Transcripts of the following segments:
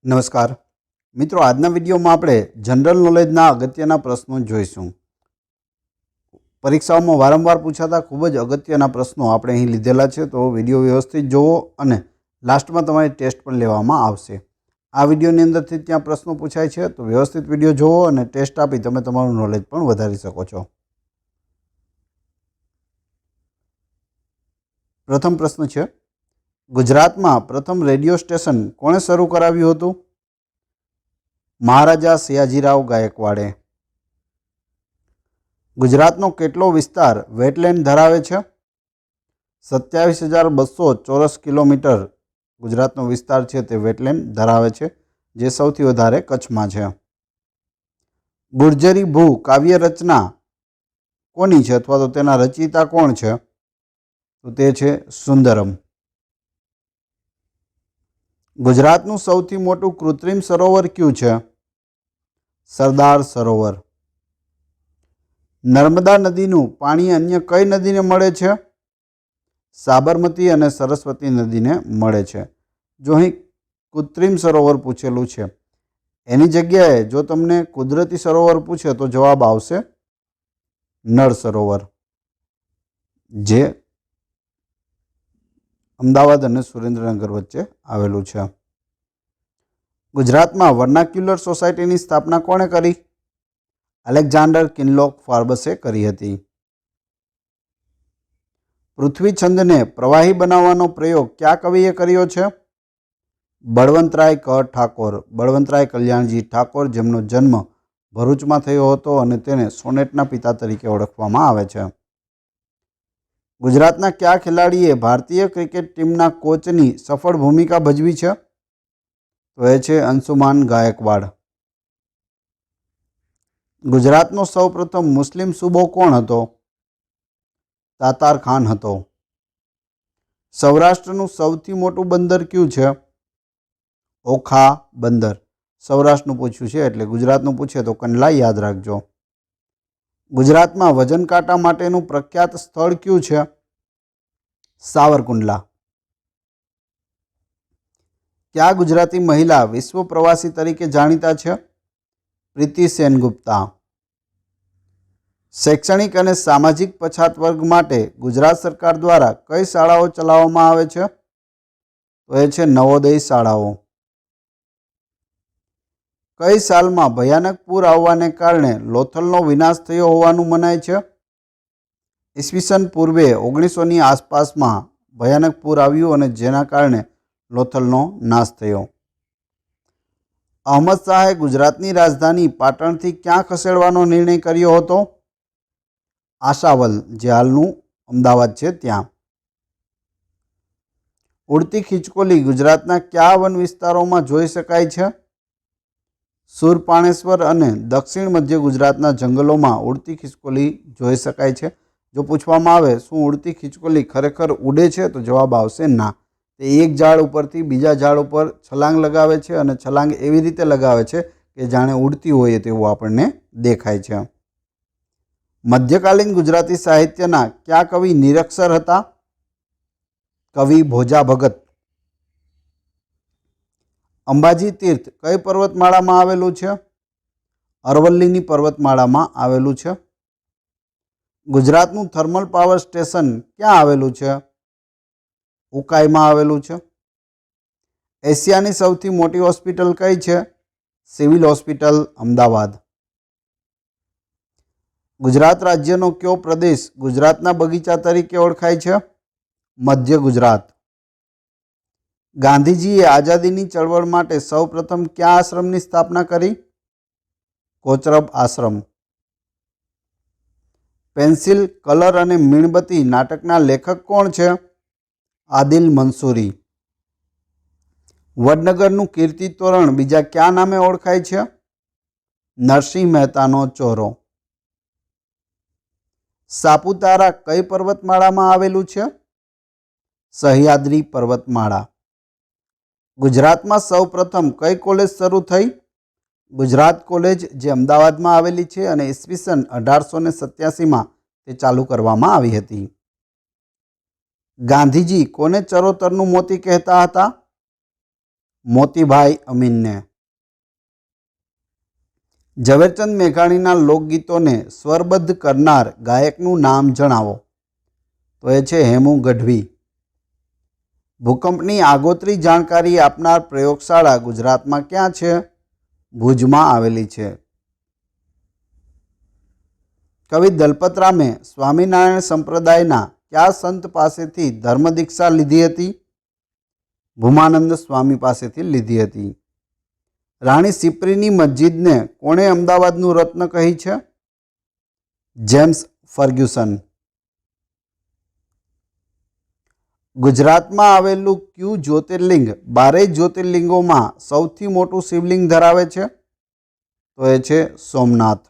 નમસ્કાર મિત્રો, આજના વિડીયોમાં આપણે જનરલ નોલેજના અગત્યના પ્રશ્નો જોઈશું। પરીક્ષાઓમાં વારંવાર પૂછાતા ખૂબ જ અગત્યના પ્રશ્નો આપણે અહીં લીધેલા છે, તો વિડીયો વ્યવસ્થિત જોવો અને લાસ્ટમાં તમારી ટેસ્ટ પણ લેવામાં આવશે। આ વિડીયોની અંદરથી ત્યાં પ્રશ્નો પૂછાય છે, તો વ્યવસ્થિત વિડીયો જોવો અને ટેસ્ટ આપી તમે તમારું નોલેજ પણ વધારી શકો છો। પ્રથમ પ્રશ્ન છે, ગુજરાતમાં પ્રથમ રેડિયો સ્ટેશન કોણે શરૂ કરાવ્યું હતું? મહારાજા સયાજીરાવ ગાયકવાડે। ગુજરાતનો કેટલો વિસ્તાર વેટલેન્ડ ધરાવે છે? 27,200 ચોરસ કિલોમીટર ગુજરાતનો વિસ્તાર છે તે વેટલેન્ડ ધરાવે છે, જે સૌથી વધારે કચ્છમાં છે। ગુર્જરી ભૂ કાવ્ય રચના કોની છે અથવા તો તેના રચયિતા કોણ છે? તો તે છે સુંદરમ। ગુજરાતનું સૌથી મોટું કૃત્રિમ સરોવર કયું છે? સરદાર સરોવર। નર્મદા નદીનું પાણી અન્ય કઈ નદીને મળે છે? સાબરમતી અને સરસ્વતી નદીને મળે છે। જો અહીં કૃત્રિમ સરોવર પૂછેલું છે, એની જગ્યાએ જો તમને કુદરતી સરોવર પૂછે તો જવાબ આવશે નળ સરોવર, જે અમદાવાદ અને સુરેન્દ્રનગર વચ્ચે આવેલું છે। ગુજરાતમાં વર્નાક્યુલર સોસાયટીની સ્થાપના કોણે કરી? અલેક્ઝાન્ડર કિનલોક ફાર્બસે કરી હતી। પૃથ્વી છંદને પ્રવાહી બનાવવાનો પ્રયોગ કયા કવિએ કર્યો છે? બળવંતરાય ક ઠાકોર, બળવંતરાય કલ્યાણજી ઠાકોર, જેમનો જન્મ ભરૂચમાં થયો હતો અને તેને સોનેટના પિતા તરીકે ઓળખવામાં આવે છે। ગુજરાતના કયા ખેલાડીએ ભારતીય ક્રિકેટ ટીમના કોચની સફળ ભૂમિકા ભજવી છે? તો એ છે અંશુમાન ગાયકવાડ। ગુજરાતનો સૌપ્રથમ મુસ્લિમ સૂબો કોણ હતો? તાતાર ખાન હતો। સૌરાષ્ટ્રનું સૌથી મોટું બંદર કયું છે? ઓખા બંદર। સૌરાષ્ટ્રનું પૂછ્યું છે એટલે ગુજરાતનું પૂછે તો કંડલા યાદ રાખજો। ગુજરાતમાં વજન કાંટા માટેનું પ્રખ્યાત સ્થળ કયું છે? સાવરકુંડલા। કયા ગુજરાતી મહિલા વિશ્વ પ્રવાસી તરીકે જાણીતા છે? પ્રીતિ સેનગુપ્તા। શૈક્ષણિક અને સામાજિક પછાત વર્ગ માટે ગુજરાત સરકાર દ્વારા કઈ શાળાઓ ચલાવવામાં આવે છે? તો એ છે નવોદય શાળાઓ। કઈ સાલમાં ભયાનક પૂર આવવાને કારણે લોથલનો વિનાશ થયો હોવાનું મનાય છે? ઈસવીસન પૂર્વે 1900ની આસપાસમાં ભયાનક પૂર આવ્યું અને જેના કારણે લોથલનો નાશ થયો। અહમદ શાહે ગુજરાતની રાજધાની પાટણથી ક્યાં ખસેડવાનો નિર્ણય કર્યો હતો? આશાવલ, જે હાલનું અમદાવાદ છે ત્યાં। ઉડતી ખિચકોલી ગુજરાતના કયા વન વિસ્તારોમાં જોઈ શકાય છે? સુરપાણેશ્વર અને દક્ષિણ મધ્ય ગુજરાતના જંગલોમાં ઉડતી ખિચકોલી જોઈ શકાય છે। જો પૂછવામાં આવે શું ઉડતી ખિચકોલી ખરેખર ઉડે છે, તો જવાબ આવશે ના। તે એક ઝાડ ઉપરથી બીજા ઝાડ ઉપર છલાંગ લગાવે છે અને છલાંગ એવી રીતે લગાવે છે કે જાણે ઉડતી હોય તેવું આપણને દેખાય છે। મધ્યકાલીન ગુજરાતી સાહિત્યના કયા કવિ નિરક્ષર હતા? કવિ ભોજા ભગત। અંબાજી તીર્થ કઈ પર્વતમાળામાં આવેલું છે? અરવલ્લીની પર્વતમાળામાં આવેલું છે। ગુજરાતનું થર્મલ પાવર સ્ટેશન ક્યાં આવેલું છે? ઉકાઈમાં આવેલું છે। એશિયાની સૌથી મોટી હોસ્પિટલ કઈ છે? Civil hospital Ahmedabad. ગુજરાત રાજ્યનો કયો પ્રદેશ ગુજરાતના બગીચા તરીકે ઓળખાય છે? મધ્ય ગુજરાત। ગાંધીજીએ આઝાદીની ચળવળ માટે સૌપ્રથમ કયા આશ્રમની સ્થાપના કરી? કોચરબ આશ્રમ। પેન્સિલ, કલર અને મીણબત્તી નાટકના લેખક કોણ છે? આદિલ મંસૂરી। વડનગરનું કીર્તિ તોરણ બીજા કયા નામે ઓળખાય છે? નરસિંહ મહેતાનો ચોરો। સાપુતારા કઈ પર્વતમાળામાં આવેલું છે? સહ્યાદ્રી પર્વતમાળા। ગુજરાતમાં સૌપ્રથમ કઈ કોલેજ શરૂ થઈ? ગુજરાત કોલેજ, જે અમદાવાદમાં આવેલી છે અને ઈસવીસન 1887માં તે ચાલુ કરવામાં આવી હતી। ગાંધીજી કોને ચરોતરનું મોતી કહેતા હતા? મોતીભાઈ અમીનને. ઝવેરચંદ મેઘાણીના લોકગીતોને સ્વરબદ્ધ કરનાર ગાયકનું નામ જણાવો. તો એ છે હેમુ ગઢવી. ભૂકંપની આગોતરી જાણકારી આપનાર પ્રયોગશાળા ગુજરાતમાં ક્યાં છે? ભુજમાં આવેલી છે. કવિ દલપતરામે સ્વામિનારાયણ સંપ્રદાયના કયા સંત પાસેથી ધર્મદીક્ષા લીધી હતી? ભૂમાનંદ સ્વામી પાસેથી લીધી હતી. રાણી સિપ્રીની મસ્જિદને કોણે અમદાવાદનું રત્ન કહી છે? James Fergusson. ગુજરાતમાં આવેલું કયું જ્યોતિર્લિંગ 12 જ્યોતિર્લિંગોમાં સૌથી મોટું શિવલિંગ ધરાવે છે? તો એ છે સોમનાથ.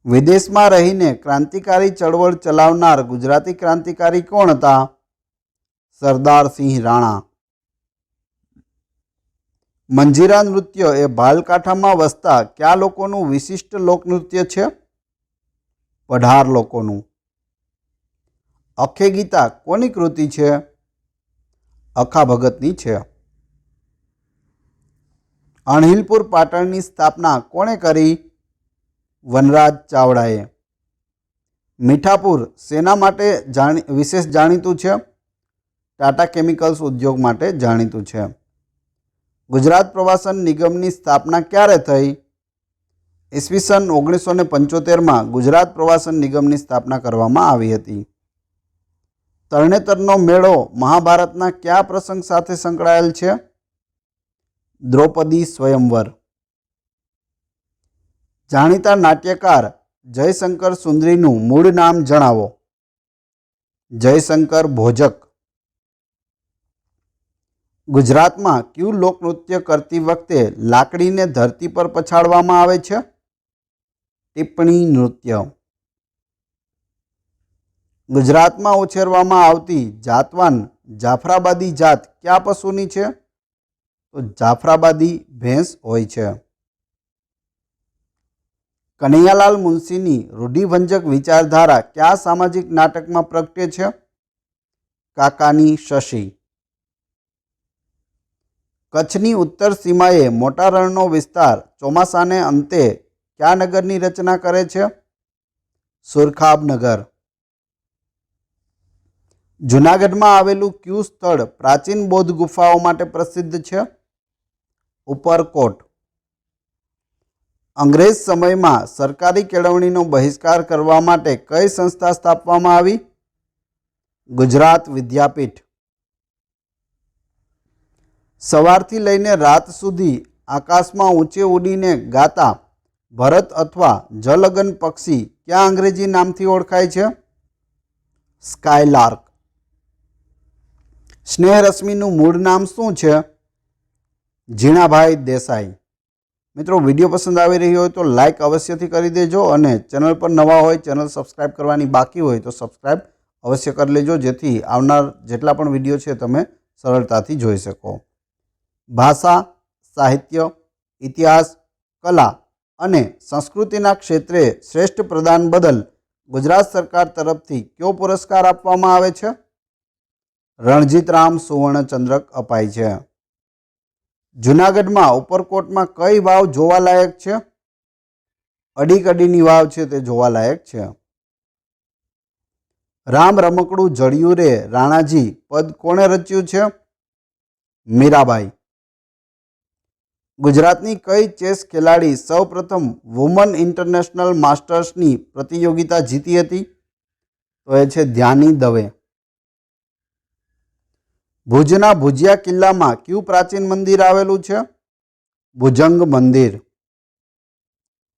વિદેશમાં રહીને ક્રાંતિકારી ચળવળ ચલાવનાર ગુજરાતી ક્રાંતિકારી કોણ હતા? સરદારસિંહ રાણા. મંજીરા નૃત્ય એ ભાલકાંઠામાં વસતા કયા લોકોનું વિશિષ્ટ લોકનૃત્ય છે? પઢાર લોકોનું. અખે ગીતા કોની કૃતિ છે? અખા ભગતની છે. અણહિલપુર પાટણની સ્થાપના કોણે કરી? વનરાજ ચાવડાએ. મીઠાપુર શેના માટે વિશેષ જાણીતું છે? ટાટા કેમિકલ્સ ઉદ્યોગ માટે જાણીતું છે. ગુજરાત પ્રવાસન નિગમની સ્થાપના ક્યારે થઈ? ઈસવીસન 1975માં ગુજરાત પ્રવાસન નિગમની સ્થાપના કરવામાં આવી હતી. તરણેતરનો મેળો મહાભારતના કયા પ્રસંગ સાથે સંકળાયેલ છે? દ્રૌપદી સ્વયંવર. જાણીતા નાટ્યકાર જયશંકર સુંદરીનું મૂળ નામ જણાવો. જયશંકર ભોજક. ગુજરાતમાં કયું લોકનૃત્ય કરતી વખતે લાકડીને ધરતી પર પછાડવામાં આવે છે? ટિપ્પણી નૃત્ય. ગુજરાતમાં ઉછેરવામાં આવતી જાતવાન જાફરાબાદી જાત કયા પશુની છે? તો જાફરાબાદી ભેંસ હોય છે. કનૈયાલાલ મુનશીની રૂઢિભંજક વિચારધારા કયા સામાજિક નાટકમાં પ્રગટે છે? કાકાની શશી. કચ્છની ઉત્તર સીમાએ મોટા રણનો વિસ્તાર ચોમાસાને અંતે કયા નગરની રચના કરે છે? સુરખાબનગર. જૂનાગઢમાં આવેલું કયું સ્થળ પ્રાચીન બૌદ્ધ ગુફાઓ માટે પ્રસિદ્ધ છે? ઉપરકોટ. અંગ્રેજ સમયમાં સરકારી કેળવણીનો બહિષ્કાર કરવા માટે કઈ સંસ્થા સ્થાપવામાં આવી? ગુજરાત વિદ્યાપીઠ. સવારથી લઈને રાત સુધી આકાશમાં ઊંચે ઉડીને ગાતા ભરત અથવા જલગન પક્ષી કયા અંગ્રેજી નામથી ઓળખાય છે? સ્કાયલાર્ક. સ્નેહરશ્મિનું મૂળ નામ શું છે? ઝીણાભાઈ દેસાઈ. મિત્રો, વિડીયો પસંદ આવી રહ્યો હોય તો લાઈક અવશ્યથી કરી દેજો અને ચેનલ પર નવા હોય, ચેનલ સબસ્ક્રાઈબ કરવાની બાકી હોય તો સબસ્ક્રાઈબ અવશ્ય કરી લેજો, જેથી આવનાર જેટલા પણ વિડીયો છે તમે સરળતાથી જોઈ શકો. ભાષા, સાહિત્ય, ઇતિહાસ, કલા અને સંસ્કૃતિના ક્ષેત્રે શ્રેષ્ઠ પ્રદાન બદલ ગુજરાત સરકાર તરફથી કયો પુરસ્કાર આપવામાં આવે છે? રણજીતરામ સુવર્ણચંદ્રક અપાય છે. જૂનાગઢમાં ઉપરકોટમાં કઈ વાવ જોવાલાયક છે? અડીકડીની વાવ છે તે જોવાલાયક છે. રામ રમકડું જળિયું રે રાણાજી પદ કોણે રચ્યું છે? મીરાબાઈ. ગુજરાતની કઈ ચેસ ખેલાડી સૌપ્રથમ વુમન ઇન્ટરનેશનલ માસ્ટર્સની પ્રતિયોગિતા જીતી હતી? તો એ છે ધ્યાની દવે. ભુજના ભુજિયા કિલ્લામાં કયું પ્રાચીન મંદિર આવેલું છે? ભુજંગ મંદિર.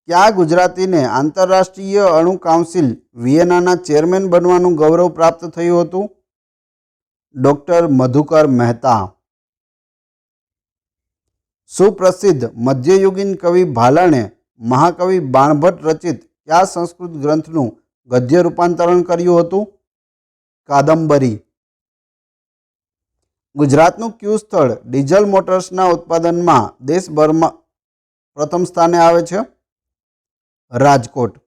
કયા ગુજરાતીને આંતરરાષ્ટ્રીય અણુ કાઉન્સિલ વિયેનાના ચેરમેન બનવાનું ગૌરવ પ્રાપ્ત થયું હતું? ડૉક્ટર મધુકર મહેતા. સુપ્રસિદ્ધ મધ્યયુગીન કવિ ભાલણે મહાકવિ બાણભટ્ટ રચિત કયા સંસ્કૃત ગ્રંથનું ગદ્ય રૂપાંતરણ કર્યું હતું? કાદંબરી. ગુજરાતનું કયું સ્થળ ડીઝલ મોટર્સના ઉત્પાદનમાં દેશભરમાં પ્રથમ સ્થાને આવે છે? રાજકોટ.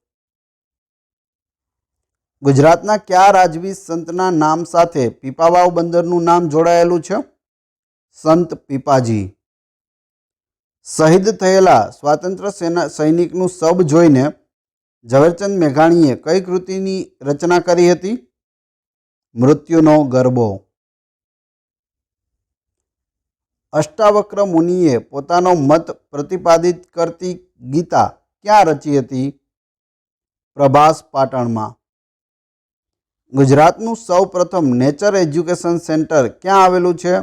ગુજરાતના કયા રાજવી સંતના નામ સાથે પીપાવાવ બંદરનું નામ જોડાયેલું છે? સંત પીપાજી. શહીદ થયેલા સ્વાતંત્ર્ય સેના સૈનિકનું શબ જોઈને ઝવેરચંદ મેઘાણીએ કઈ કૃતિની રચના કરી હતી? મૃત્યુનો ગરબો. અષ્ટાવક્ર મુનિએ પોતાનો મત પ્રતિપાદિત કરતી ગીતા ક્યાં રચી હતી? પ્રભાસ પાટણમાં. ગુજરાતનું સૌ પ્રથમ નેચર એજ્યુકેશન સેન્ટર ક્યાં આવેલું છે?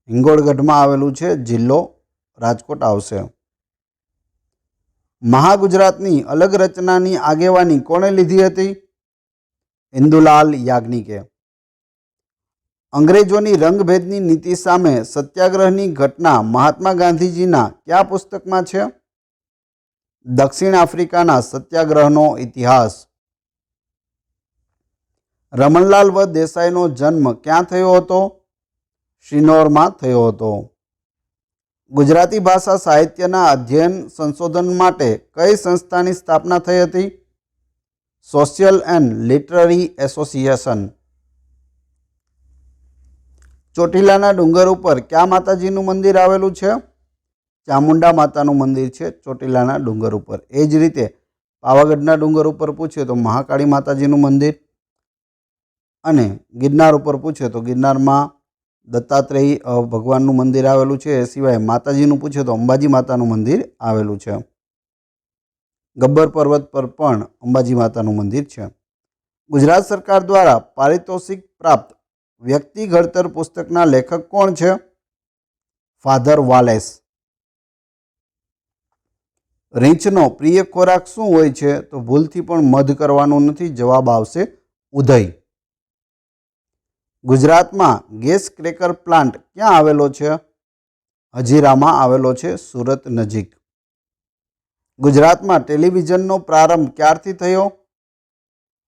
હિંગોળગઢમાં આવેલું છે. જિલ્લો રાજકોટ આવશે. મહાગુજરાતની અલગ રચનાની આગેવાની કોણે લીધી હતી? ઇન્દુલાલ યાજ્ઞિકે. અંગ્રેજોની રંગભેદની નીતિ સામે સત્યાગ્રહની ઘટના મહાત્મા ગાંધીજીના કયા પુસ્તકમાં છે? દક્ષિણ આફ્રિકાના સત્યાગ્રહનો ઇતિહાસ. રમણલાલ વ દેસાઈનો જન્મ ક્યાં થયો હતો? શિનોરમાં થયો હતો. ગુજરાતી ભાષા સાહિત્યના અધ્યયન સંશોધન માટે કઈ સંસ્થાની સ્થાપના થઈ હતી? Social and literary association. ચોટીલાના ડુંગર ઉપર કયા માતાજીનું મંદિર આવેલું છે? ચામુંડા માતાનું મંદિર છે ચોટીલાના ડુંગર ઉપર. એ જ રીતે પાવાગઢના ડુંગર ઉપર પૂછે તો મહાકાળી માતાજીનું મંદિર, અને ગિરનાર ઉપર પૂછે તો ગિરનારમાં દત્તાત્રેય ભગવાનનું મંદિર આવેલું છે. એ સિવાય માતાજીનું પૂછે તો અંબાજી માતાનું મંદિર આવેલું છે. ગબ્બર પર્વત પર પણ અંબાજી માતાનું મંદિર છે. ગુજરાત સરકાર દ્વારા પારિતોષિક પ્રાપ્ત વ્યક્તિ ઘડતર પુસ્તકના લેખક કોણ છે? Father Valles. રીંછનો પ્રિય ખોરાક શું હોય છે? તો ભૂલથી પણ મધ કરવાનું નથી. જવાબ આવશે ઉધઈ. ગુજરાતમાં ગેસ ક્રેકર પ્લાન્ટ ક્યાં આવેલો છે? હજીરામાં આવેલો છે, સુરત નજીક. ગુજરાતમાં ટેલિવિઝનનો પ્રારંભ ક્યારથી થયો?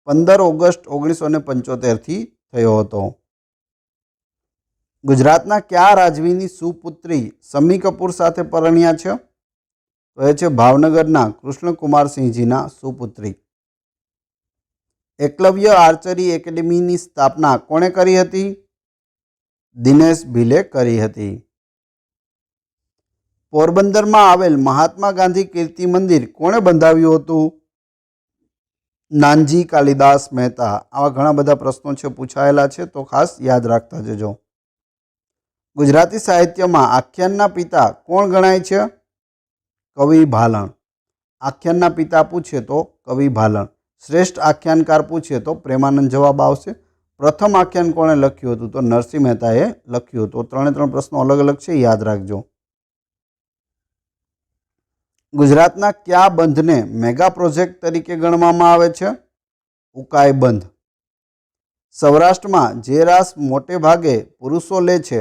15 ઓગસ્ટ 1975થી થયો હતો. ગુજરાતના કયા રાજવીની સુપુત્રી શમ્મી કપૂર સાથે પરણ્યા છે? તો એ છે ભાવનગરના કૃષ્ણકુમારસિંહજીના સુપુત્રી. એકલવ્ય આર્ચરી એકેડેમીની સ્થાપના કોણે કરી હતી? દિનેશ ભીલે કરી હતી. પોરબંદરમાં આવેલ મહાત્મા ગાંધી કીર્તિ મંદિર કોણે બંધાવ્યું હતું? નાનજી કાલિદાસ મહેતા. આવા ઘણા બધા પ્રશ્નો છે પૂછાયેલા છે, તો ખાસ યાદ રાખતા જજો. ગુજરાતી સાહિત્યમાં આખ્યાનના પિતા કોણ ગણાય છે? કવિ ભાલણ. આખ્યાનના પિતા પૂછે તો કવિ ભાલણ. શ્રેષ્ઠ આખ્યાનકાર પૂછે તો પ્રેમાનંદ જવાબ આવશે. પ્રથમ આખ્યાન કોણે લખ્યું હતું? તો નરસિંહ મહેતાએ લખ્યું હતું. 3 પ્રશ્નો અલગ અલગ છે, યાદ રાખજો. ગુજરાતના કયા બંધને મેગા પ્રોજેક્ટ તરીકે ગણવામાં આવે છે? ઉકાઈ બંધ. સૌરાષ્ટ્રમાં જે રાસ મોટે ભાગે પુરુષો લે છે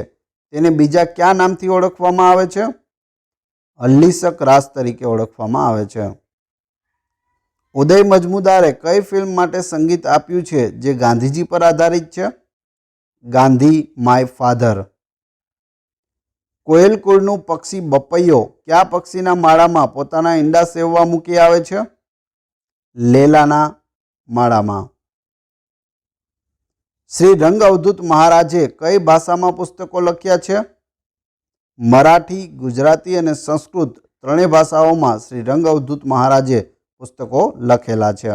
તેને બીજા કયા નામથી ઓળખવામાં આવે છે? હલ્લીસક રાસ તરીકે ઓળખવામાં આવે છે. ઉદય મજમુદારે કઈ ફિલ્મ માટે સંગીત આપ્યું છે જે ગાંધીજી પર આધારિત છે? Gandhi my father. કોયલ કુળનું પક્ષી બપૈયો કયા પક્ષીના માળામાં પોતાના ઈંડા સેવવા મૂકી આવે છે? લેલાના માળામાં. શ્રી રંગ અવધૂત મહારાજે કઈ ભાષામાં પુસ્તકો લખ્યા છે? મરાઠી, ગુજરાતી અને સંસ્કૃત ત્રણેય ભાષાઓમાં શ્રી રંગ અવધૂત મહારાજે પુસ્તકો લખેલા છે.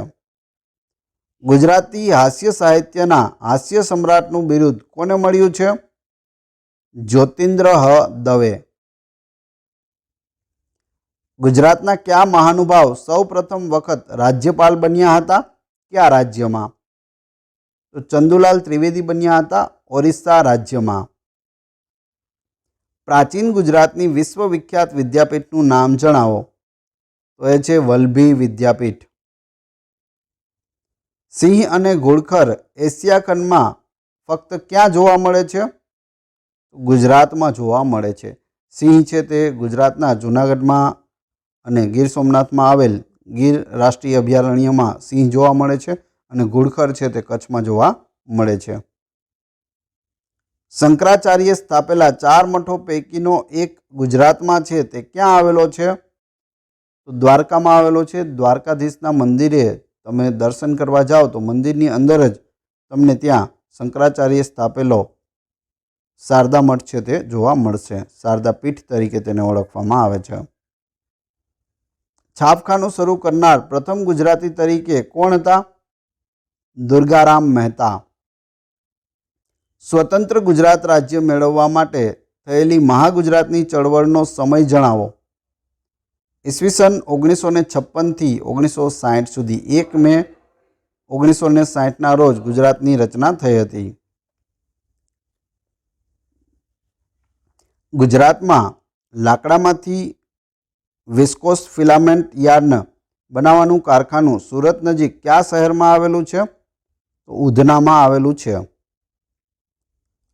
ગુજરાતી હાસ્ય સાહિત્યના હાસ્ય સમ્રાટનું બિરુદ કોને મળ્યું છે? જ્યોતિન્દ્ર દવે. ગુજરાતના કયા મહાનુભાવ સૌ પ્રથમ વખત રાજ્યપાલ બન્યા હતા? કયા રાજ્યમાં? તો ચંદુલાલ ત્રિવેદી બન્યા હતા ઓરિસ્સા રાજ્યમાં. પ્રાચીન ગુજરાતની વિશ્વવિખ્યાત વિદ્યાપીઠનું નામ જણાવો. તો એ છે વલ્લભી વિદ્યાપીઠ. સિંહ અને ઘુડખર એશિયા ખંડમાં ફક્ત ક્યાં જોવા મળે છે? ગુજરાતમાં જોવા મળે છે. સિંહ છે તે ગુજરાતના જૂનાગઢમાં અને ગીર સોમનાથમાં આવેલ ગીર રાષ્ટ્રીય અભયારણ્યમાં સિંહ જોવા મળે છે, અને ઘુડખર છે તે કચ્છમાં જોવા મળે છે. શંકરાચાર્ય સ્થાપેલા 4 મઠો પૈકીનો એક ગુજરાતમાં છે તે ક્યાં આવેલો છે? તો દ્વારકામાં આવેલો છે. દ્વારકાધીશના મંદિરે તમે દર્શન કરવા જાઓ તો મંદિરની અંદર જ તમને ત્યાં શંકરાચાર્ય સ્થાપેલો શારદા મઠ છે તે જોવા મળશે. શારદા પીઠ તરીકે તેને ઓળખવામાં આવે છે. છાપખાનું શરૂ કરનાર પ્રથમ ગુજરાતી તરીકે કોણ હતા? દુર્ગારામ મહેતા. સ્વતંત્ર ગુજરાત રાજ્ય મેળવવા માટે થયેલી મહાગુજરાતની ચળવળનો સમય જણાવો. ઈસવીસન 1956 થી 1960 સુધી. 1 મે 1960ના રોજ ગુજરાતની રચના થઈ હતી. ગુજરાતમાં લાકડામાંથી વિસ્કોસ ફિલામેન્ટ યાર્ન બનાવવાનું કારખાનું સુરત નજીક કયા શહેરમાં આવેલું છે? તો ઉધનામાં આવેલું છે.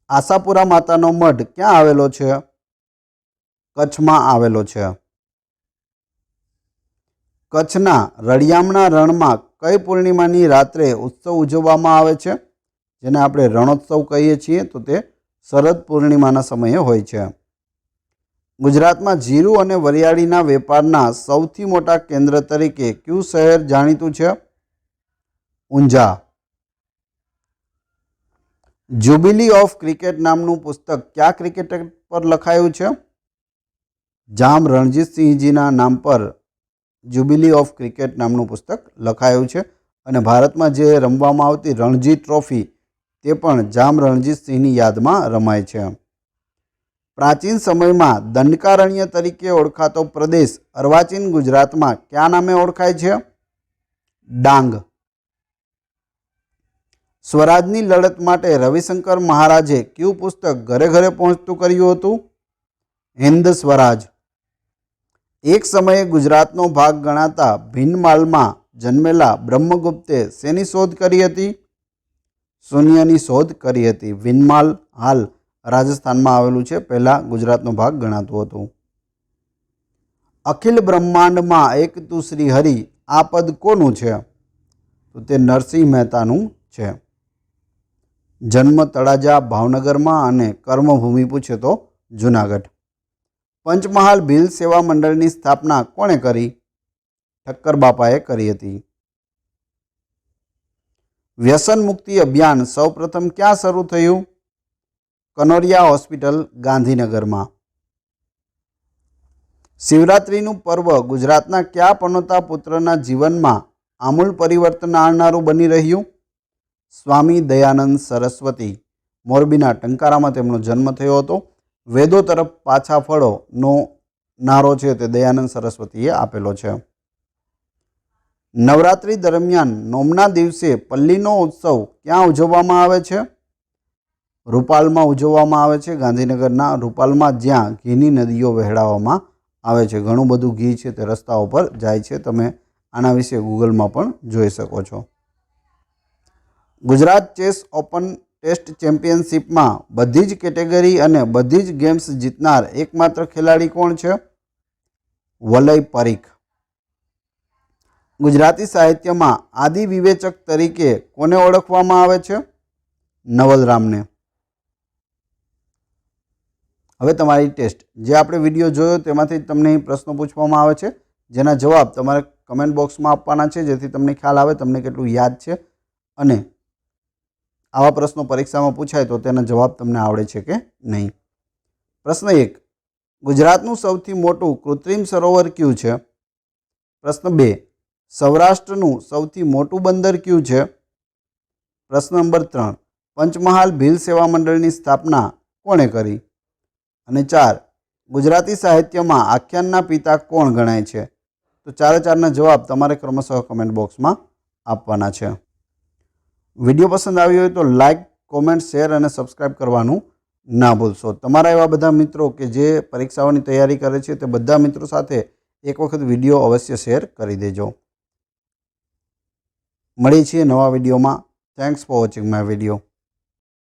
આશાપુરા માતાનો મઢ ક્યાં આવેલો છે? કચ્છમાં આવેલો છે. કચ્છના રળિયામણા રણમાં કઈ પૂર્ણિમાની રાત્રે ઉત્સવ ઉજવવામાં આવે છે? જેને આપણે રણોત્સવ કહીએ છીએ. તો તે શરદ પૂર્ણિમાના સમયે હોય છે. ગુજરાતમાં જીરું અને વરિયાળીના વેપારના સૌથી મોટા કેન્દ્ર તરીકે કયું શહેર જાણીતું છે? ઊંઝા. જ્યુબિલી ઓફ ક્રિકેટ નામનું પુસ્તક કયા ક્રિકેટર પર લખાયું છે? જામ રણજીતસિંહજીના નામ પર જ્યુબિલી ઓફ ક્રિકેટ નામનું પુસ્તક લખાયું છે. અને ભારતમાં જે રમવામાં આવતી રણજી ટ્રોફી તે પણ જામ રણજીતસિંહની યાદમાં રમાય છે. પ્રાચીન સમયમાં દંડકારણ્ય તરીકે ઓળખાતો પ્રદેશ અર્વાચીન ગુજરાતમાં કયા નામે ઓળખાય છે? ડાંગ. સ્વરાજની લડત માટે રવિશંકર મહારાજે કયું પુસ્તક ઘરે ઘરે પહોંચતું કર્યું હતું? હિન્દ સ્વરાજ. એક સમયે ગુજરાતનો ભાગ ગણાતા ભીનમાલમાં જન્મેલા બ્રહ્મગુપ્તે શેની શોધ કરી હતી? શૂન્યની શોધ કરી હતી. ભીનમાલ હાલ રાજસ્થાનમાં આવેલું છે. પહેલાં ગુજરાતનો ભાગ ગણાતું હતું. અખિલ બ્રહ્માંડમાં એક તું શ્રી હરિ આ પદ કોનું છે? તો તે નરસિંહ મહેતાનું છે. જન્મ તળાજા ભાવનગરમાં અને કર્મભૂમિ પૂછે તો જુનાગઢ. પંચમહાલ ભીલ સેવા મંડળની સ્થાપના કોણે કરી? ઠક્કર બાપાએ કરી હતી. વ્યસન મુક્તિ અભિયાન સૌપ્રથમ ક્યાં શરૂ થયું? કનોરિયા હોસ્પિટલ, ગાંધીનગરમાં. શિવરાત્રિનું પર્વ ગુજરાતના કયા પનોતા પુત્રના જીવનમાં આમૂલ પરિવર્તન આણનારું બની રહ્યું? સ્વામી દયાનંદ સરસ્વતી. મોરબીના ટંકારામાં તેમનો જન્મ થયો હતો. વેદો તરફ પાછા ફળોનો નારો છે તે દયાનંદ સરસ્વતીએ આપેલો છે. નવરાત્રિ દરમિયાન નોમના દિવસે પલ્લીનો ઉત્સવ ક્યાં ઉજવવામાં આવે છે? રૂપાલમાં ઉજવવામાં આવે છે. ગાંધીનગરના રૂપાલમાં, જ્યાં ઘીની નદીઓ વહેડાવવામાં આવે છે. ઘણું બધું ઘી છે તે રસ્તાઓ પર જાય છે. તમે આના વિશે ગૂગલમાં પણ જોઈ શકો છો. ગુજરાત ચેસ ઓપન ટેસ્ટ ચેમ્પિયનશિપમાં બધી જ કેટેગરી અને બધી જ ગેમ્સ જીતનાર એકમાત્ર ખેલાડી કોણ છે? વલય પરીખ. ગુજરાતી સાહિત્યમાં આદિ વિવેચક તરીકે કોને ઓળખવામાં આવે છે? નવલરામને. હવે તમારી ટેસ્ટ. જે આપણે વિડીયો જોયો તેમાંથી તમને પ્રશ્નો પૂછવામાં આવે છે, જેના જવાબ તમારે કમેન્ટ બોક્સમાં આપવાના છે, જેથી તમને ખ્યાલ આવે તમને કેટલું યાદ છે અને આવા પ્રશ્નો પરીક્ષામાં પૂછાય તો તેના જવાબ તમને આવડે છે કે નહીં. પ્રશ્ન 1. ગુજરાતનું સૌથી મોટું કૃત્રિમ સરોવર કયું છે? પ્રશ્ન 2. સૌરાષ્ટ્રનું સૌથી મોટું બંદર કયું છે? પ્રશ્ન નંબર 3. પંચમહાલ ભીલ સેવા મંડળની સ્થાપના કોણે કરી? અને 4. ગુજરાતી સાહિત્યમાં આખ્યાનના પિતા કોણ ગણાય છે? તો 4-4ના જવાબ તમારે ક્રમશઃ કમેન્ટ બોક્સમાં આપવાના છે. વિડીયો પસંદ આવ્યો હોય તો લાઇક, કોમેન્ટ, શેર અને સબસ્ક્રાઈબ કરવાનું ના ભૂલશો. તમારા એવા બધા મિત્રો કે જે પરીક્ષાઓની તૈયારી કરે છે તે બધા મિત્રો સાથે એક વખત વિડીયો અવશ્ય શેર કરી દેજો. મળીએ છીએ નવા વિડીયોમાં. Thanks for watching my video.